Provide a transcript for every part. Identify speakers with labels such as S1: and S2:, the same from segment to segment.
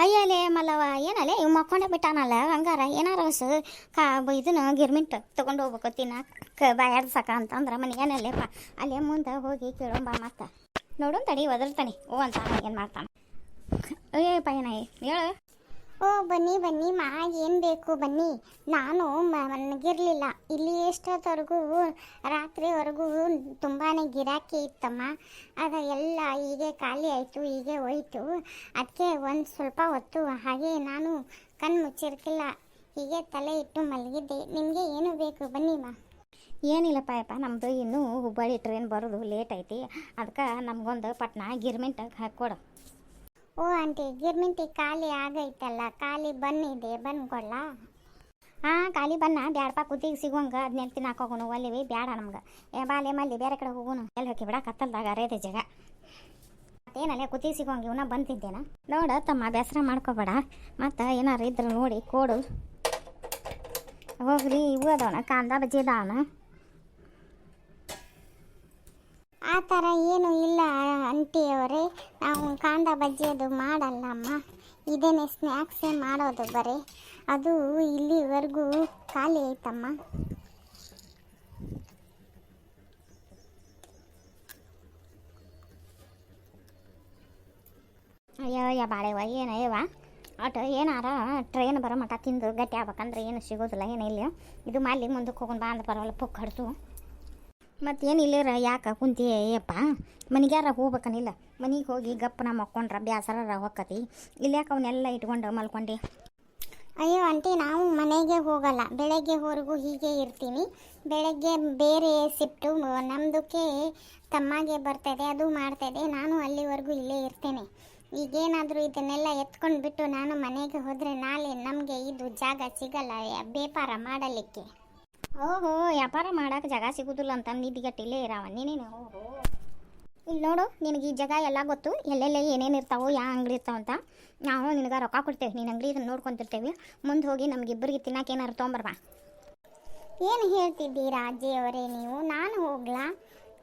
S1: ಅಯ್ಯಲೇ ಮಲ್ಲವ ಏನಲ್ಲೇ ಇವ್ ಮಕ್ಕೊಂಡೆ ಬಿಟ್ಟಾನಲ್ಲ ಹಂಗಾರ ಏನಾರ ಇದನ್ನ ಗಿರ್ಮಿಂಟ್ ತೊಗೊಂಡು ಹೋಗ್ಬೇಕು ತಿನ್ನಕ್ಕೆ ಬಾಯಾಡ್ಸಕ ಅಂತಂದ್ರೆ ಮನೆ ಏನಲ್ಲೇಪ್ಪ ಅಲ್ಲೇ ಮುಂದೆ ಹೋಗಿ ಕೇಳೋಂಬ ಮತ್ತೆ ನೋಡು ತಡಿ ಒದರ್ತಾನೆ ಓ ಅಂತಾನ ಏನು ಮಾಡ್ತಾನೆ ಏ ಪಯ್ಯನ ಹೇಳು.
S2: ಓ ಬನ್ನಿ ಬನ್ನಿ ಮಾ ಏನು ಬೇಕು ಬನ್ನಿ. ನಾನು ಮನಗಿರಲಿಲ್ಲ ಇಲ್ಲಿ ಎಷ್ಟೊತ್ತವರೆಗೂ ರಾತ್ರಿವರೆಗೂ ತುಂಬಾ ಗಿರಾಕಿ ಇತ್ತಮ್ಮ. ಅದು ಎಲ್ಲ ಹೀಗೆ ಖಾಲಿ ಆಯಿತು, ಹೀಗೆ ಹೋಯಿತು. ಅದಕ್ಕೆ ಒಂದು ಸ್ವಲ್ಪ ಹೊತ್ತು ಹಾಗೆ ನಾನು ಕಣ್ಣು ಮುಚ್ಚಿರ್ಕಿಲ್ಲ, ಹೀಗೆ ತಲೆ ಇಟ್ಟು ಮಲಗಿದ್ದೆ. ನಿಮಗೆ ಏನು ಬೇಕು ಬನ್ನಿಮ್ಮ.
S1: ಏನಿಲ್ಲಪ್ಪ ಯಪ್ಪ ನಮ್ಮದು ಇನ್ನೂ ಹುಬ್ಬಳ್ಳಿ ಟ್ರೈನ್ ಬರೋದು ಲೇಟ್ ಐತಿ, ಅದಕ್ಕೆ ನಮಗೊಂದು ಪಟ್ನ ಗಿರ್ಮಿಂಟಾಗಿ ಹಾಕ್ಕೊಡು.
S2: ಓ ಆಂಟಿ ಗಿರ್ಮಿಂಟಿ ಖಾಲಿ ಆಗೈತಲ್ಲ, ಖಾಲಿ ಬನ್ನಿದೆ ಬಂದು ಕೊಡ್ಲಾ?
S1: ಹಾಂ ಖಾಲಿ ಬನ್ನ ಬ್ಯಾಡಪ್ಪ, ಕುತ್ತಿಗೆ ಸಿಗೋಂಗೆ ಅದನ್ನೆಲ್ಲ ತಿನ್ನಾಕ ಹೋಗೋಣ ಒಲ್ಲಿವಿ ಬೇಡ ನಮ್ಗೆ. ಬಾಲೆ ಮಲ್ಲಿ ಬೇರೆ ಕಡೆ ಹೋಗೋಣ, ಎಲ್ಲಿ ಹೋಗಿ ಬಿಡ ಕತ್ತಲ್ದಾಗ ಅರೇದೆ ಜಾಗ ಮತ್ತೇನಲ್ಲೇ ಕುತ್ತಿಗೆ ಸಿಗೋಂಗೆ ಇವನ್ನ ಬಂತಿದ್ದೇನ. ನೋಡ ತಮ್ಮ ಬೇಸರ ಮಾಡ್ಕೋಬೇಡ, ಮತ್ತು ಏನಾರು ಇದ್ರೆ ನೋಡಿ ಕೊಡು. ಹೋಗ್ರಿ ಇವು ಅದಾವನ ಕಾಂದ ಬಜ್ಜಿ ಅದಾವನ.
S2: ಆ ಥರ ಏನು ಇಲ್ಲ ಆಂಟಿಯವರೇ, ನಾವು ಕಾಂದ ಬಜ್ಜಿ ಅದು ಮಾಡಲ್ಲಮ್ಮ, ಇದೇನೆ ಸ್ನ್ಯಾಕ್ಸೇ ಮಾಡೋದು ಬರೀ. ಅದು ಇಲ್ಲಿವರೆಗೂ ಖಾಲಿ ಐತಮ್ಮ.
S1: ಅಯ್ಯೋ ಬಾಳೆವ ಏನಯ್ಯವ ಒಟ್ಟು ಏನಾರ ಟ್ರೈನ್ ಬರೋ ಮಟ್ಟ ತಿಂದು ಗಟ್ಟಿ ಆಗ್ಬೇಕಂದ್ರೆ ಏನು ಸಿಗೋದಿಲ್ಲ ಏನಿಲ್ಲ. ಇದು ಮಾಲಿ ಮುಂದಕ್ಕೆ ಹೋಗೋಣ ಬಾ ಅಂದ್ರೆ ಬರೋಲ್ಲ ಪುಕ್ ಹಡ್ಸು. ಮತ್ತೇನು ಇಲ್ಲಿರ ಯಾಕೆ ಕುಂತಿಯಪ್ಪ, ಮನೆಗ್ಯಾರ ಹೋಗ್ಬೇಕನಿಲ್ಲ. ಮನೆಗೆ ಹೋಗಿ ಗಪ್ಪನ ಮಕ್ಕೊಂಡ್ರೆ ಬ್ಯಾಸರ ಹೊಕ್ಕತಿ, ಇಲ್ಲಿ ಯಾಕೆ ಅವನ್ನೆಲ್ಲ ಇಟ್ಕೊಂಡು ಮಲ್ಕೊಂಡು.
S2: ಅಯ್ಯೋ ಆಂಟಿ ನಾವು ಮನೆಗೆ ಹೋಗಲ್ಲ, ಬೆಳಗ್ಗೆವರೆಗೂ ಹೀಗೆ ಇರ್ತೀನಿ. ಬೆಳಗ್ಗೆ ಬೇರೆ ಶಿಫ್ಟು ನಮ್ಮದಕ್ಕೆ ತಮ್ಮಗೆ ಬರ್ತದೆ, ಅದು ಮಾಡ್ತದೆ. ನಾನು ಅಲ್ಲಿವರೆಗೂ ಇಲ್ಲೇ ಇರ್ತೇನೆ. ಈಗೇನಾದರೂ ಇದನ್ನೆಲ್ಲ ಎತ್ಕೊಂಡು ಬಿಟ್ಟು ನಾನು ಮನೆಗೆ ಹೋದರೆ ನಾಳೆ ನಮಗೆ ಇದು ಜಾಗ ಸಿಗಲ್ಲ ವ್ಯಾಪಾರ ಮಾಡಲಿಕ್ಕೆ.
S1: ಓಹೋ ವ್ಯಾಪಾರ ಮಾಡೋಕೆ ಜಾಗ ಸಿಗೋದಿಲ್ಲ ಅಂತ ನಿಧಿಗಟ್ಟಿಲ್ಲೇ ಇರಾವ ನೀನೇನು. ಓಹೋ ಇಲ್ಲಿ ನೋಡು, ನಿನಗೆ ಈ ಜಾಗ ಎಲ್ಲ ಗೊತ್ತು, ಎಲ್ಲೆಲ್ಲೇ ಏನೇನು ಇರ್ತಾವೋ ಯಾವ ಅಂಗಡಿ ಇರ್ತಾವಂತ. ನಾವು ನಿನಗೆ ರೊಕ್ಕ ಕೊಡ್ತೇವೆ, ನೀನು ಅಂಗಡಿ ಇದನ್ನು ನೋಡ್ಕೊತಿರ್ತೇವೆ. ಮುಂದೆ ಹೋಗಿ ನಮಗಿಬ್ಬರಿಗೆ ತಿನ್ನಕ್ಕೆ ಏನಾರು ತೊಗೊಂಬರ್ಬಾ.
S2: ಏನು ಹೇಳ್ತಿದ್ದೀರಾ ಅಜ್ಜಿಯವರೇ ನೀವು? ನಾನು ಹೋಗ್ಲಾ?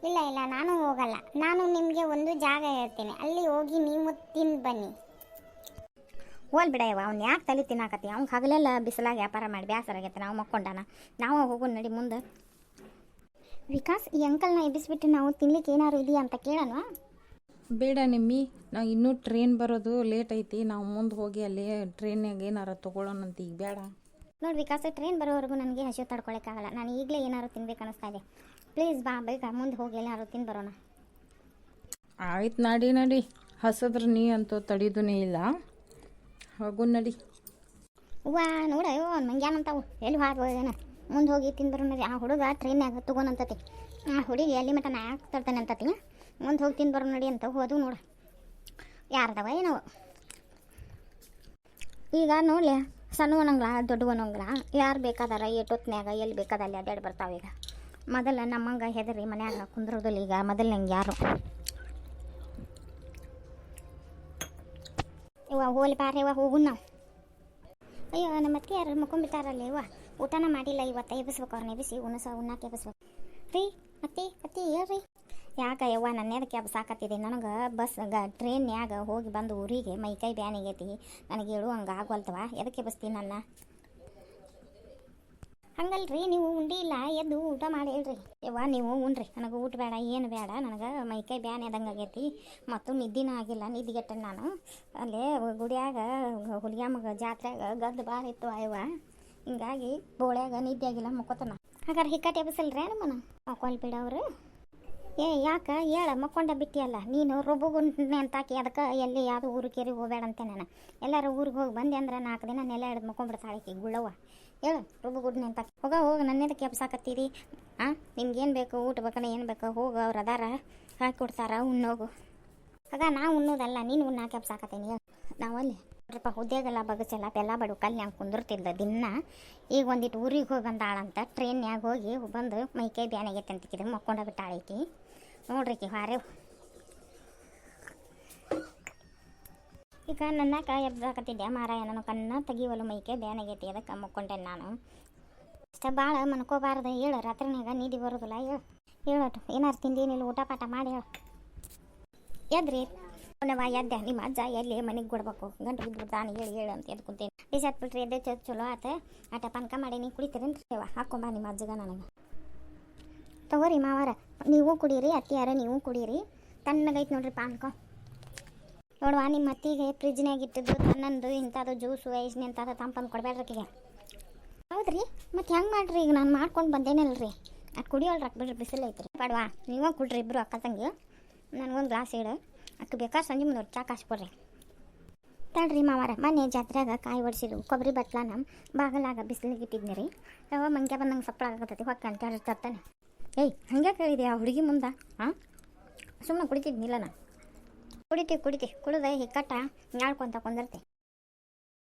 S2: ಇಲ್ಲ ಇಲ್ಲ ನಾನು ಹೋಗಲ್ಲ. ನಾನು ನಿಮಗೆ ಒಂದು ಜಾಗ ಹೇಳ್ತೇನೆ, ಅಲ್ಲಿ ಹೋಗಿ ನೀವು ತಿಂದು ಬನ್ನಿ.
S1: ಹೋಲ್ ಬಿಡಯ್ಯವ, ಅವ್ನು ಯಾಕೆ ತಲೆ ತಿನ್ನಾಕತ್ತಿ? ಅವ್ನು ಹಗಲೆಲ್ಲ ಬಿಸಿಲಾಗಿ ವ್ಯಾಪಾರ ಮಾಡಿ ಬೇಸರಾಗೈತೆ, ನಾವು ಮಕ್ಕೊಂಡಾನ. ನಾವು ಹೋಗೋಣ ನಡಿ ಮುಂದೆ. ವಿಕಾಸ್ ಈ ಅಂಕಲ್ನ ಎಬ್ಬಿಸ್ಬಿಟ್ಟು ನಾವು ತಿನ್ಲಿಕ್ಕೆ ಏನಾರು ಇದೆಯಾ ಅಂತ ಕೇಳೋಣ.
S3: ಬೇಡ ನಿಮ್ಮಿ, ನಾವು ಇನ್ನೂ ಟ್ರೈನ್ ಬರೋದು ಲೇಟ್ ಐತಿ, ನಾವು ಮುಂದೆ ಹೋಗಿ ಅಲ್ಲಿ ಟ್ರೈನ್ಯಾಗ ಏನಾರು ತೊಗೊಳ್ಳೋಣಂತ. ಈಗ ಬೇಡ
S1: ನೋಡಿ ವಿಕಾಸ್, ಟ್ರೈನ್ ಬರೋವರೆಗೂ ನನಗೆ ಹಸಿವು ತಡ್ಕೊಳಕ್ಕಾಗಲ್ಲ. ನಾನು ಈಗಲೇ ಏನಾರು ತಿನ್ಬೇಕು ಅನ್ನಿಸ್ತಾ ಇದೆ. ಪ್ಲೀಸ್ ಬಾ ಬೇಗ ಮುಂದೆ ಹೋಗಿ ಏನಾರು ತಿಂದು ಬರೋಣ.
S3: ಆಯ್ತು ನಡಿ ನಡಿ, ಹಸದ್ರ ನೀ ಅಂತೂ ತಡಿದೂ ಇಲ್ಲ, ಹೋಗು ನಡಿ.
S1: ಹೂವಾ ನೋಡಯ್ಯೋ ನಂಗೆ ಏನಂತಾವು ಎಲ್ಲಿ ಹೋಗೋದೇನ, ಮುಂದೆ ಹೋಗಿ ತಿಂದು ಬರೋಣ. ಆ ಹುಡುಗ ಟ್ರೈನ್ಯಾಗ ತೊಗೊಂಡಂತತಿ, ಆ ಹುಡುಗಿ ಎಲ್ಲಿ ಮಟ್ಟ ನಾ ಯಾಕೆ ತರ್ತಾನೆ ಅಂತತಿ. ಮುಂದೆ ಹೋಗಿ ತಿಂದು ಬರೋ ನಡಿ ಅಂತ ಹೋದು ನೋಡು. ಯಾರ್ದವ ಏನವು ಈಗ ನೋಡ್ಲಿ, ಸಣ್ಣ ಅನ್ನಂಗ್ಲ ದೊಡ್ಡ ಅನ್ನಂಗ್ಲ ಯಾರು ಬೇಕಾದಾರ ಏಟೊತ್ನ್ಯಾಗ ಎಲ್ಲಿ ಬೇಕಾದ ಅಲ್ಲಿ ಅಡ್ಡಾಡಿ ಬರ್ತಾವೆ. ಈಗ ಮೊದಲ ನಮ್ಮಂಗೆ ಹೆದರಿ ಮನ್ಯಾಗ ಕುಂದ್ರೋದಿಲ್ಲ ಈಗ ಮೊದಲು ನಂಗೆ ಯಾರು. ಇವ ಹೋಲಿ ಪಾರ ಇವ ಹೋಗು ನಾವು. ಅಯ್ಯೋ ನಮ್ಮ ಅತ್ತೆ ಯಾರು ಮಕ್ಕೊಂಬಿಟ್ಟಾರಲ್ಲ ಇವ, ಊಟನ ಮಾಡಿಲ್ಲ ಇವತ್ತು. ಎಬ್ಬಿಸ್ಬೇಕು ಅವ್ರನ್ನ ಎಬ್ಬಿಸಿ ಉಣ್ಣಕ್ಕೆ ಎಬ್ಬಿಸ್ಬೇಕು. ರೀ ಅತ್ತಿ ಅತ್ತಿ ಹೇಳ್ರಿ. ಯಾಕೆ ಯವ್ವ ನನ್ನೇದಕ್ಕೆ ಎಬ್ಸಾಕತ್ತಿದೆ? ನನಗೆ ಟ್ರೈನ್ಯಾಗ ಹೋಗಿ ಬಂದು ಊರಿಗೆ ಮೈಕೈ ಬ್ಯಾನಿಗೈತಿ, ನನಗೆ ಹೇಳು ಹಂಗೆ ಆಗೋಲ್ತವ. ಎದಕ್ಕೆ ಎಬ್ಬಿಸ್ತೀನಿ ನನ್ನ? ಹಂಗಲ್ರಿ, ನೀವು ಉಂಡಿ ಇಲ್ಲ, ಎದ್ದು ಊಟ ಮಾಡಿ ಹೇಳ್ರಿ. ಯವ್ವ ನೀವು ಉಣ್ರಿ, ನನಗೆ ಊಟ ಬೇಡ ಏನು ಬೇಡ, ನನಗೆ ಮೈಕೈ ಬ್ಯಾನ್ ಆದಂಗೆ ಆಗೈತಿ, ಮತ್ತು ನಿದ್ದಿನೂ ಆಗಿಲ್ಲ. ನಿದ್ದಿಗೆಟ್ಟ ನಾನು ಅಲ್ಲೇ ಗುಡಿಯಾಗ ಹುಲಿಯಮ್ಮಗ ಜಾತ್ರೆಯಾಗ ಗದ್ದು ಬಾರ ಇತ್ತು ಅಯ್ಯವ, ಹಿಂಗಾಗಿ ಬೋಳ್ಯಾಗ ನಿದ್ದೆ ಆಗಿಲ್ಲ ಮಕ್ಕೋತನ. ಹಾಗಾದ್ರೆ ಹಿಕ್ಕಟ್ಟು ಎಬ್ಬಿಸಲ್ರಿ ನಮ್ಮನ? ಮಕ್ಕೊಲ್ ಬಿಡವ್ರು. ಯಾಕೆ ಹೇಳ ಮಕ್ಕೊಂಡ ಬಿಟ್ಟಿಯಲ್ಲ ನೀನು. ರೊಬ್ಬಗುಂಟನೆ ಅಂತಾಕಿ ಅದಕ್ಕೆ ಎಲ್ಲಿ ಯಾವುದು ಊರು ಕೇರಿ ಹೋಗಬೇಡ ಅಂತೆ. ನಾನು ಎಲ್ಲರೂ ಊರಿಗೆ ಹೋಗಿ ಬಂದೆ ಅಂದ್ರೆ 4 ದಿನ ನೆಲ ಹಿಡಿದು ಮಕ್ಕೊಂಡ್ಬಿಡ್ತಾಳಕಿ ಗುಳ್ಳವ್ವ. ಹೇಳು ರೊಬ್ಬಗುಡ್ನೆ ಅಂತಾಕಿ. ಹೋಗಿ ನನ್ನೇದಕ್ಕೆ ಎಬ್ಸಾಕತ್ತೀರಿ? ನಿಮ್ಗೇನು ಬೇಕು ಊಟ ಬೇಕನ ಏನು ಬೇಕು ಹೋಗು, ಅವ್ರು ಅದಾರ ಹಾಕಿ ಕೊಡ್ತಾರ ಉಣ್ಣೋಗು. ಆಗ ನಾ ಉಣ್ಣೋದಲ್ಲ ನೀನು ಉಣ್ಣಾಕೆ ಎಬ್ಸಾಕತ್ತೀನಿ. ನಾವಲ್ಲಿ ನೋಡ್ರಪ್ಪ ಹುದ್ದೆಗೆಲ್ಲ ಬಗಸೆಲ್ಲ ಬೆಲ್ಲ ಬಡು ಕಲ್ಯಾಣ ಕುಂದಿರ್ತಿದ್ದ ದಿನ. ಈಗ ಒಂದಿಟ್ಟು ಊರಿಗೆ ಹೋಗಿ ಬಂದಾಳಂತ, ಟ್ರೈನ್ಯಾಗ ಹೋಗಿ ಬಂದು ಮೈಕೈ ಬ್ಯಾನಾಗೈತೆ ಅಂತಿಕ್ಕಿದ್ರೆ ಮಕ್ಕೊಂಡ ಬಿಟ್ಟಾಳೈತಿ ನೋಡ್ರಿಕಿ ಹಾರೆ. ಈಗ ನನ್ನಕ ಎಬ್ಸಾಕತ್ತಿದ್ದೆ ಮಾರಾಯ, ನನ್ನ ಕಣ್ಣ ತೆಗಿವಲು ಮೈಕೈ ಬ್ಯಾನಾಗೈತಿ, ಅದಕ್ಕೆ ಮಕ್ಕೊಂಡೇನೆ ನಾನು. ಅಷ್ಟೇ ಭಾಳ ಮನ್ಕೋಬಾರ್ದು. ಹೇಳು ರಾತ್ರಿನಾಗ ನಿದ್ದೆ ಬರೋದಿಲ್ಲ. ಹೇಳೋಟು ಏನಾರು ತಿಂದೇನಿಲ್ಲ ಊಟ ಪಾಠ ಮಾಡಿ ಹೇಳು. ಎದ್ರಿ ಅವನವ ಎದ್ದೆ ನಿಮ್ಮ ಅಜ್ಜ ಎಲ್ಲಿ ಮನೆಗೆ ಕೊಡ್ಬೇಕು ಗಂಟು ಬಿದ್ದು ತಾನು ಹೇಳು ಅಂತ ಎದ್ದು ಕುಂತೇನೆ ಡಿಸೈಡ್ ಬಿಟ್ರಿ ಎದ್ದೆ ಚಲೋ ಆತ ಆಟ ಪಾನಕ ಮಾಡಿ ನೀವು ಕುಡಿತೀರೇನ್ರಿ ಅವ ಹಾಕೊಂಬ ನಿಮ್ಮ ಅಜ್ಜಗ ನನಗೆ ತಗೋರಿ ಮಾವಾರ ನೀವು ಕುಡೀರಿ ಅತ್ತಿಯಾರ ನೀವು ಕುಡೀರಿ ತಣ್ಣಗೈತೆ ನೋಡ್ರಿ ಪಾನಕ ನೋಡುವ ನಿಮ್ಮ ಅತ್ತಿಗೆ ಫ್ರಿಜ್ನಾಗ ಇಟ್ಟಿದ್ದು ತನ್ನಂದು ಇಂಥದ್ದು ಜ್ಯೂಸು ಐಸ್ನಿ ಅಂತದ ತಂಪಂದು ಕೊಡಬೇಡ್ರಿಕಿಗೆ ಹೌದ್ರಿ ಮತ್ತು ಹೆಂಗೆ ಮಾಡ್ರಿ ಈಗ ನಾನು ಮಾಡ್ಕೊಂಡು ಬಂದೇನಲ್ರಿ ಅದು ಕುಡಿಯೋಳ್ರಿ ಬಿಡ್ರಿ ಬಿಸಿಲು ಐತ್ರಿ ಬೇಡವಾ ನೀವೇ ಕುಡ್ರಿ ಇಬ್ಬರು ಅಕ್ಕ ತಂಗಿ ನನಗೊಂದು ಗ್ಲಾಸ್ ಇಡು ಅಕ್ಕ ಬೇಕಾದ್ರೆ ಸಂಜೆ ಮುಂದೆ ಚಾ ಕಾಸ್ಕೊಡ್ರಿ ತಡ್ರಿ ಮಾವಾರ ಮೊನ್ನೆ ಜಾತ್ರೆಯಾಗ ಕಾಯಿ ಒಡಿಸಿರು ಕೊಬ್ಬರಿ ಬಟ್ಲಾನ ಬಾಗಲಾಗ ಬಿಸಿಲಿಗೆ ಇಟ್ಟಿದ್ನಿ ರೀ ಯಾವ ಮಂಗ್ಯ ಬಂದಂಗೆ ಸಪ್ಪಳ ಆಗತ್ತೈತಿ ಹೊಕ್ಕ ಅಂತ ತರ್ತಾನೆ ಏಯ್ ಹಂಗೆ ಕೇಳಿದೆ ಆ ಹುಡುಗಿ ಮುಂದೆ ಹಾಂ ಸುಮ್ಮನೆ ಕುಡಿತಿದ್ನಿಲ್ಲ ನಾನು ಕುಡಿತೀವಿ ಕುಡಿದೆ ಕುಡಿದ ಹಿಕ್ಕಟ್ಟ ನ್ಯಾಳ್ಕೊಂತ ಕೊಂದಿರ್ತೆ